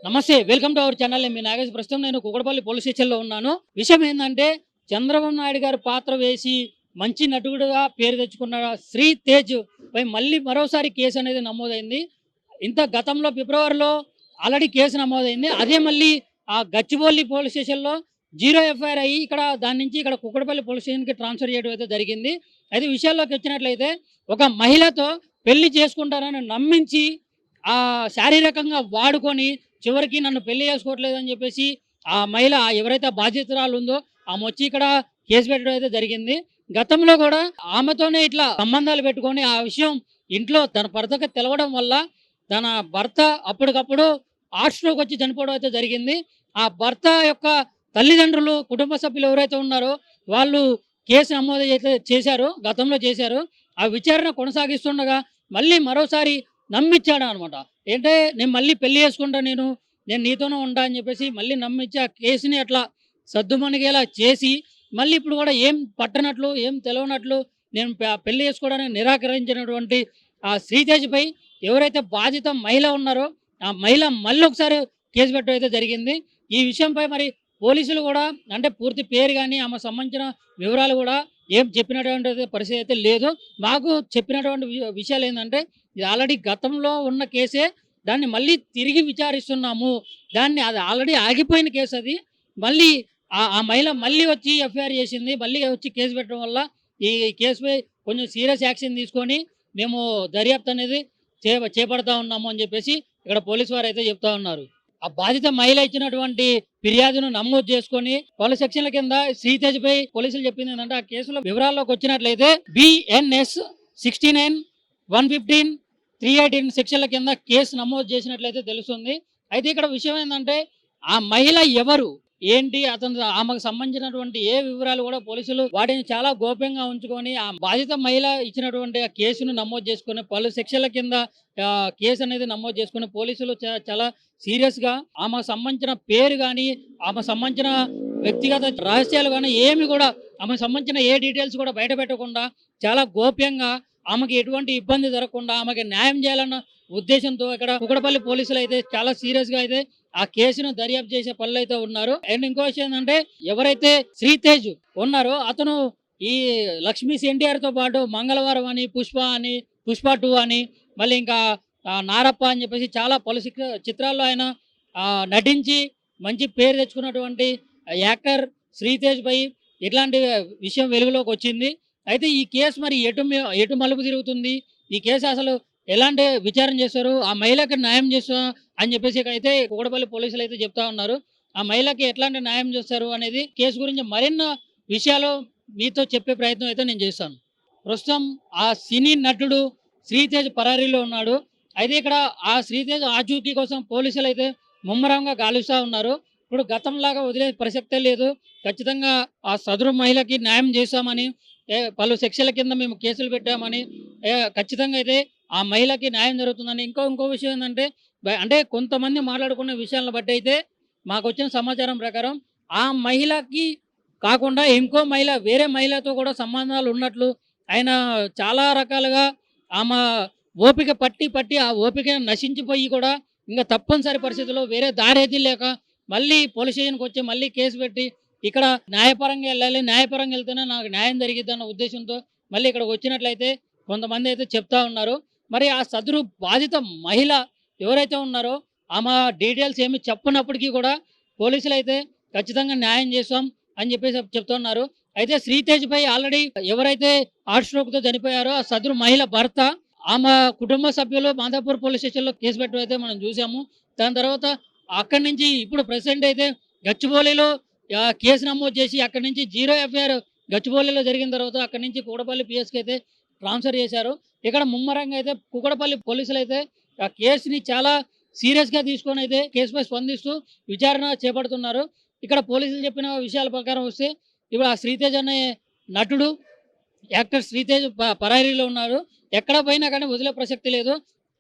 నమస్తే. Welcome to our channel. మీ నాగేష్. ప్రస్తుతం నేను కూకట్పల్లి పోలీస్ స్టేషన్‌లో ఉన్నాను. విషయం ఏందంటే చంద్రబాబు నాయుడు గారు పాత్ర వేసి మంచి నటుడుగా పేరు తెచ్చుకున్న 'శ్రీ తేజ్' పై మళ్ళీ మరోసారి కేసు అనేది నమోదైంది. గతంలో ఫిబ్రవరిలో ఆల్రెడీ కేసు నమోదైంది. అదే మళ్ళీ ఆ గచ్చిబౌలి పోలీస్ స్టేషన్‌లో జీరో ఎఫ్ఐఆర్ అయ్యి దాని నుంచి ఇక్కడ కూకట్పల్లి పోలీస్ స్టేషన్‌కి ట్రాన్స్‌ఫర్ చేయడం అయితే జరిగింది. అయితే విషయాల్లోకి వచ్చినట్లయితే ఒక మహిళతో పెళ్లి చేసుకుంటానని నమ్మించి శారీరకంగా వాడుకొని చివరికి నన్ను పెళ్లి చేసుకోవట్లేదని చెప్పేసి ఆ మహిళ ఎవరైతే బాధితురాలు ఉందో ఆమె వచ్చి ఇక్కడ కేసు పెట్టడం అయితే జరిగింది. గతంలో కూడా ఆమెతోనే ఇట్లా సంబంధాలు పెట్టుకొని ఆ విషయం ఇంట్లో తన భర్తకు తెలవడం వల్ల తన భర్త అప్పటికప్పుడు హార్ట్ స్ట్రోక్ వచ్చి చనిపోవడం అయితే జరిగింది. ఆ భర్త యొక్క తల్లిదండ్రులు, కుటుంబ సభ్యులు ఎవరైతే ఉన్నారో వాళ్ళు కేసు నమోదు అయితే చేశారు, గతంలో చేశారు. ఆ విచారణ కొనసాగిస్తుండగా మళ్ళీ మరోసారి నమ్మిచ్చాడు అనమాట. ఏంటే నేను మళ్ళీ పెళ్లి చేసుకుంటా, నేను నీతోనే ఉంటా అని చెప్పేసి మళ్ళీ నమ్మించి ఆ కేసుని అట్లా సద్దుమణిగేలా చేసి మళ్ళీ ఇప్పుడు కూడా ఏం పట్టనట్లు, ఏం తెలవనట్లు నేను పెళ్లి చేసుకోవడానికి నిరాకరించినటువంటి ఆ శ్రీతేజ్‌పై ఎవరైతే బాధిత మహిళ ఉన్నారో ఆ మహిళ మళ్ళీ ఒకసారి కేసు పెట్టడం అయితే జరిగింది. ఈ విషయంపై మరి పోలీసులు కూడా అంటే పూర్తి పేరు గాని, ఆమెకు సంబంధించిన వివరాలు కూడా ఏం చెప్పినటువంటి పరిస్థితి అయితే లేదు. మాకు చెప్పినటువంటి విషయాలేందంటే ఇది ఆల్రెడీ గతంలో ఉన్న కేసే. దాన్ని మళ్ళీ తిరిగి విచారిస్తున్నాము. అది ఆల్రెడీ ఆగిపోయిన కేసు అది. మళ్ళీ ఆ మహిళ మళ్ళీ వచ్చి ఎఫ్ఐఆర్ చేసింది. మళ్ళీ వచ్చి కేసు పెట్టడం వల్ల ఈ కేసుపై కొంచెం సీరియస్ యాక్షన్ తీసుకొని మేము దర్యాప్తు అనేది చేపడతా ఉన్నాము అని చెప్పేసి ఇక్కడ పోలీసు వారైతే చెప్తా ఉన్నారు. ఆ బాధిత మహిళ ఇచ్చినటువంటి ఫిర్యాదును నమోదు చేసుకొని పలు సెక్షన్ల కింద శ్రీతేజ్‌పై పోలీసులు చెప్పింది ఏంటంటే ఆ కేసులో వివరాల్లోకి వచ్చినట్లయితే BNS 69 115 318 సెక్షన్ల కింద కేసు నమోదు చేసినట్లయితే తెలుస్తుంది. అయితే ఇక్కడ విషయం ఏంటంటే ఆ మహిళ ఎవరు, ఏంటి, ఆమెకు సంబంధించినటువంటి ఏ వివరాలు కూడా పోలీసులు వాటిని చాలా గోప్యంగా ఉంచుకొని ఆ బాధిత మహిళ ఇచ్చినటువంటి ఆ కేసును నమోదు చేసుకొని పలు సెక్షన్ల కింద కేసు అనేది నమోదు చేసుకుని పోలీసులు చాలా సీరియస్గా ఆమెకు సంబంధించిన పేరు కానీ, ఆమెకు సంబంధించిన వ్యక్తిగత రహస్యాలు కానీ ఏమి కూడా ఆమెకు సంబంధించిన ఏ డీటెయిల్స్ కూడా బయట పెట్టకుండా చాలా గోప్యంగా ఆమెకి ఎటువంటి ఇబ్బంది జరగకుండా ఆమెకి న్యాయం చేయాలన్న ఉద్దేశంతో ఇక్కడ కూకట్పల్లి పోలీసులు అయితే చాలా సీరియస్గా అయితే ఆ కేసును దర్యాప్తు చేసే పనులు అయితే ఉన్నారు. అండ్ ఇంకో విషయం ఏంటంటే ఎవరైతే శ్రీతేజ్ ఉన్నారో అతను ఈ లక్ష్మీ ఎన్టీఆర్ తో పాటు మంగళవారం అని, పుష్ప 2 అని, మళ్ళీ ఇంకా నారప్ప అని చెప్పేసి చాలా పలు చిత్రాల్లో ఆయన నటించి మంచి పేరు తెచ్చుకున్నటువంటి యాక్టర్ శ్రీతేజ్ పై ఇట్లాంటి విషయం వెలుగులోకి వచ్చింది. అయితే ఈ కేసు మరి ఎటు మలుపు తిరుగుతుంది, ఈ కేసు అసలు ఎలాంటి విచారణ చేస్తారు, ఆ మహిళకి న్యాయం చేస్తా అని చెప్పేసి అయితే కూకట్పల్లి పోలీసులు అయితే చెప్తా ఉన్నారు. ఆ మహిళకి ఎట్లాంటి న్యాయం చేస్తారు అనేది కేసు గురించి మరిన్ని విషయాలు మీతో చెప్పే ప్రయత్నం అయితే నేను చేస్తాను. ప్రస్తుతం ఆ సినీ నటుడు శ్రీతేజ్ పరారీలో ఉన్నాడు. అయితే ఇక్కడ ఆ శ్రీతేజ్ ఆచూకీ కోసం పోలీసులు అయితే ముమ్మరంగా గాలిస్తూ ఉన్నారు. ఇప్పుడు గతంలాగా వదిలే ప్రసక్తే లేదు. ఖచ్చితంగా ఆ సదరు మహిళకి న్యాయం చేశామని, పలు సెక్షన్ల కింద మేము కేసులు పెట్టామని, ఖచ్చితంగా అయితే ఆ మహిళకి న్యాయం జరుగుతుందని. ఇంకో విషయం ఏంటంటే అంటే కొంతమంది మాట్లాడుకున్న విషయాలను బట్టి అయితే మాకు వచ్చిన సమాచారం ప్రకారం ఆ మహిళకి కాకుండా ఇంకో మహిళ, వేరే మహిళతో కూడా సంబంధాలు ఉన్నట్లు ఆయన చాలా రకాలుగా ఆమె ఓపిక పట్టి ఆ ఓపిక నశించిపోయి కూడా ఇంకా తప్పనిసరి పరిస్థితుల్లో వేరే దారేది లేక మళ్ళీ పోలీస్ స్టేషన్కి వచ్చి మళ్ళీ కేసు పెట్టి ఇక్కడ న్యాయపరంగా వెళ్ళాలి, న్యాయపరంగా వెళ్తేనే నాకు న్యాయం జరిగిద్ది అన్న ఉద్దేశంతో మళ్ళీ ఇక్కడ వచ్చినట్లయితే కొంతమంది అయితే చెప్తా ఉన్నారు. మరి ఆ సదరు బాధిత మహిళ ఎవరైతే ఉన్నారో ఆమె డీటెయిల్స్ ఏమి చెప్పనప్పటికీ కూడా పోలీసులు అయితే ఖచ్చితంగా న్యాయం చేస్తాం అని చెప్పేసి చెప్తున్నారు. అయితే శ్రీతేజ్ పై ఆల్రెడీ ఎవరైతే హార్ట్ స్ట్రోక్ తో చనిపోయారో ఆ సదరు మహిళ భర్త, ఆమె కుటుంబ సభ్యులు మాదాపూర్ పోలీస్ స్టేషన్లో కేసు పెట్టడం అయితే మనం చూసాము. దాని తర్వాత అక్కడి నుంచి ఇప్పుడు ప్రెసిడెంట్ అయితే గచ్చిబౌలిలో కేసు నమోదు చేసి అక్కడి నుంచి జీరో ఎఫ్ఐఆర్ గచ్చిబౌలిలో జరిగిన తర్వాత అక్కడి నుంచి కూకట్పల్లి పిఎస్కి అయితే ట్రాన్స్ఫర్ చేశారు. ఇక్కడ ముమ్మరంగా అయితే కూకట్పల్లి పోలీసులు అయితే ఆ కేసుని చాలా సీరియస్గా తీసుకొని అయితే కేసుపై స్పందిస్తూ విచారణ చేపడుతున్నారు. ఇక్కడ పోలీసులు చెప్పిన విషయాల ప్రకారం వస్తే ఇప్పుడు ఆ శ్రీతేజ్ అనే నటుడు, యాక్టర్ శ్రీతేజ్ పరారీలో ఉన్నారు. ఎక్కడ పోయినా కానీ వదిలే ప్రసక్తి లేదు.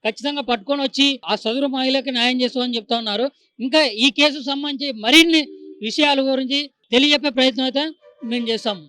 ఖచ్చితంగా పట్టుకొని వచ్చి ఆ సదరు మహిళకి న్యాయం చేస్తామని చెప్తా ఉన్నారు. ఇంకా ఈ కేసుకు సంబంధించి మరిన్ని విషయాల గురించి తెలియజెప్పే ప్రయత్నం అయితే మేము చేస్తాము.